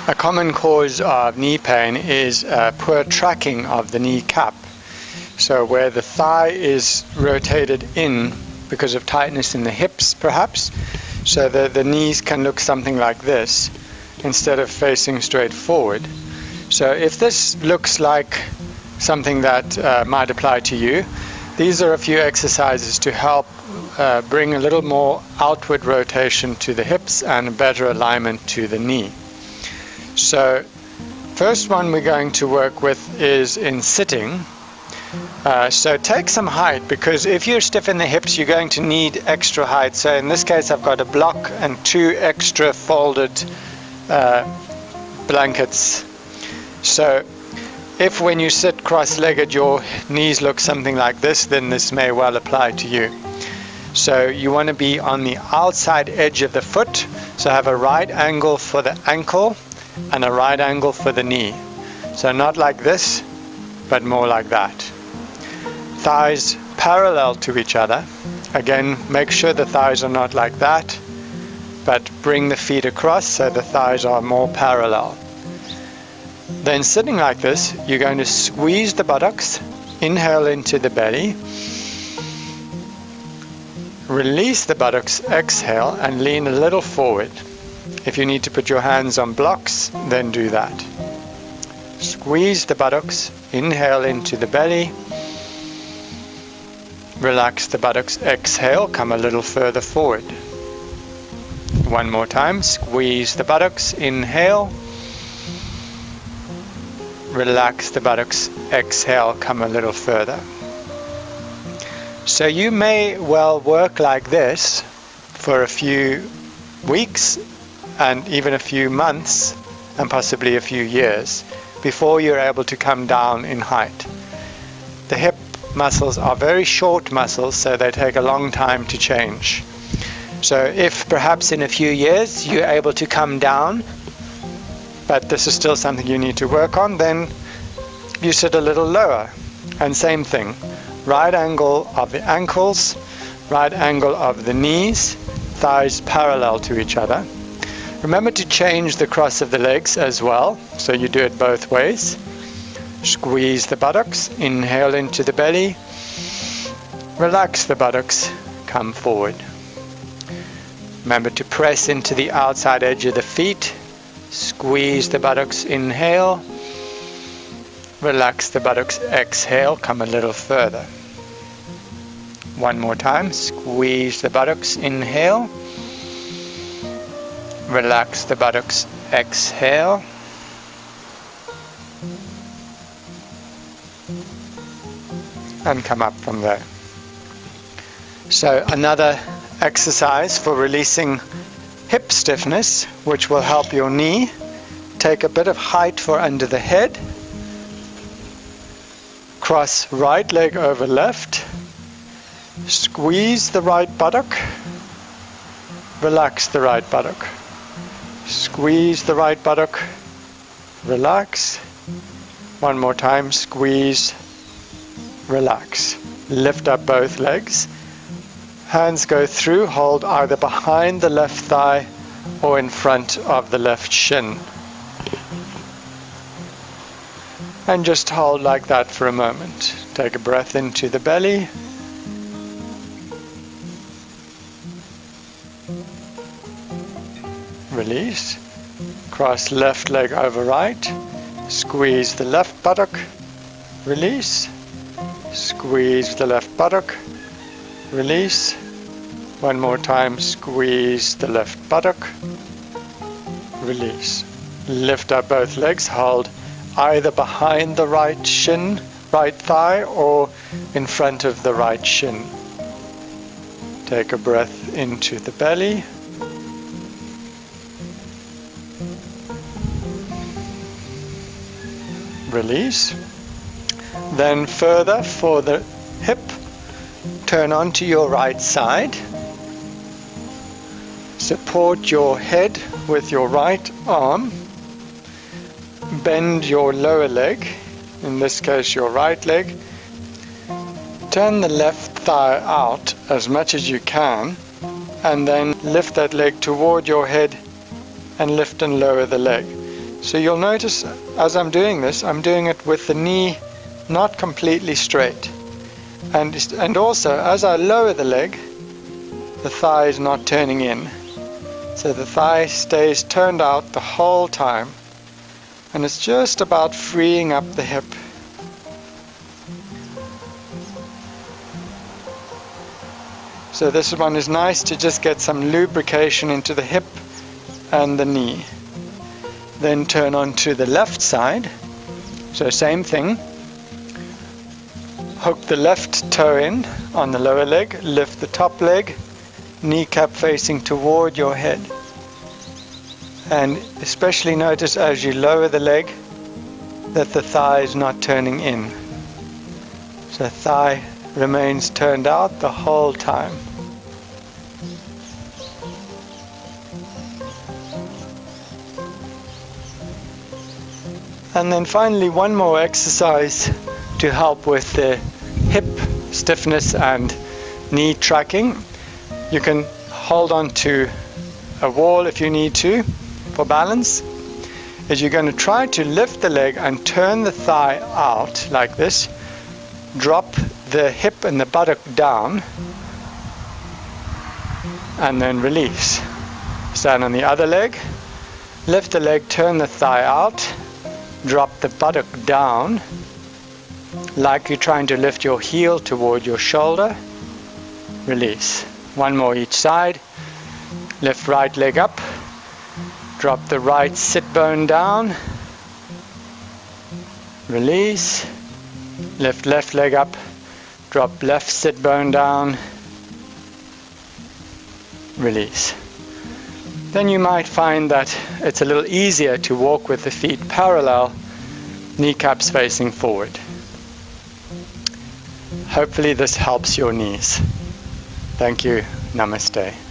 A common cause of knee pain is poor tracking of the kneecap. So where the thigh is rotated in because of tightness in the hips perhaps, so that the knees can look something like this instead of facing straight forward. So if this looks like something that might apply to you, these are a few exercises to help bring a little more outward rotation to the hips and a better alignment to the knee. So first one we're going to work with is in sitting. So take some height, because if you're stiff in the hips you're going to need extra height. So in this case I've got a block and 2 extra folded blankets. So if when you sit cross-legged your knees look something like this, then this may well apply to you. So you want to be on the outside edge of the foot, so have a right angle for the ankle and a right angle for the knee. So not like this, but more like that. Thighs parallel to each other. Again, make sure the thighs are not like that, but bring the feet across so the thighs are more parallel. Then sitting like this, you're going to squeeze the buttocks, inhale into the belly, release the buttocks, exhale, and lean a little forward. If you need to put your hands on blocks, then do that. Squeeze the buttocks, inhale into the belly, relax the buttocks, exhale, come a little further forward. One more time, squeeze the buttocks, inhale, relax the buttocks, exhale, come a little further. So you may well work like this for a few weeks and even a few months and possibly a few years before you're able to come down in height. The hip muscles are very short muscles, so they take a long time to change. So if perhaps in a few years you're able to come down, but this is still something you need to work on, then you sit a little lower. And same thing, right angle of the ankles, right angle of the knees, thighs parallel to each other. Remember to change the cross of the legs as well, so you do it both ways. Squeeze the buttocks, inhale into the belly, relax the buttocks, come forward. Remember to press into the outside edge of the feet, squeeze the buttocks, inhale, relax the buttocks, exhale, come a little further. One more time, squeeze the buttocks, inhale, relax the buttocks, exhale, and come up from there. So another exercise for releasing hip stiffness, which will help your knee. Take a bit of height for under the head, cross right leg over left, squeeze the right buttock, relax the right buttock, squeeze the right buttock, relax. One more time, squeeze, relax. Lift up both legs. Hands go through, hold either behind the left thigh or in front of the left shin. And just hold like that for a moment. Take a breath into the belly. Release. Cross left leg over right. Squeeze the left buttock. Release. Squeeze the left buttock. Release. One more time, squeeze the left buttock. Release. Lift up both legs, hold either behind the right shin, right thigh, or in front of the right shin. Take a breath into the belly. Release. Then further for the hip, turn onto your right side. Support your head with your right arm. Bend your lower leg, in this case your right leg. Turn the left thigh out as much as you can, and then lift that leg toward your head and lift and lower the leg. So you'll notice as I'm doing this, I'm doing it with the knee not completely straight. And also, as I lower the leg, the thigh is not turning in. So the thigh stays turned out the whole time. And it's just about freeing up the hip. So this one is nice to just get some lubrication into the hip and the knee. Then turn onto the left side. So same thing. Hook the left toe in on the lower leg, lift the top leg, kneecap facing toward your head. And especially notice as you lower the leg that the thigh is not turning in. So thigh remains turned out the whole time. And then finally one more exercise to help with the hip stiffness and knee tracking. You can hold on to a wall if you need to for balance. Is you're going to try to lift the leg and turn the thigh out like this. Drop the hip and the buttock down and then release. Stand on the other leg, lift the leg, turn the thigh out, drop the buttock down like you're trying to lift your heel toward your shoulder, release. One more each side. Lift right leg up, drop the right sit bone down, release. Lift left leg up, drop left sit bone down, release. Then you might find that it's a little easier to walk with the feet parallel, kneecaps facing forward. Hopefully this helps your knees. Thank you. Namaste.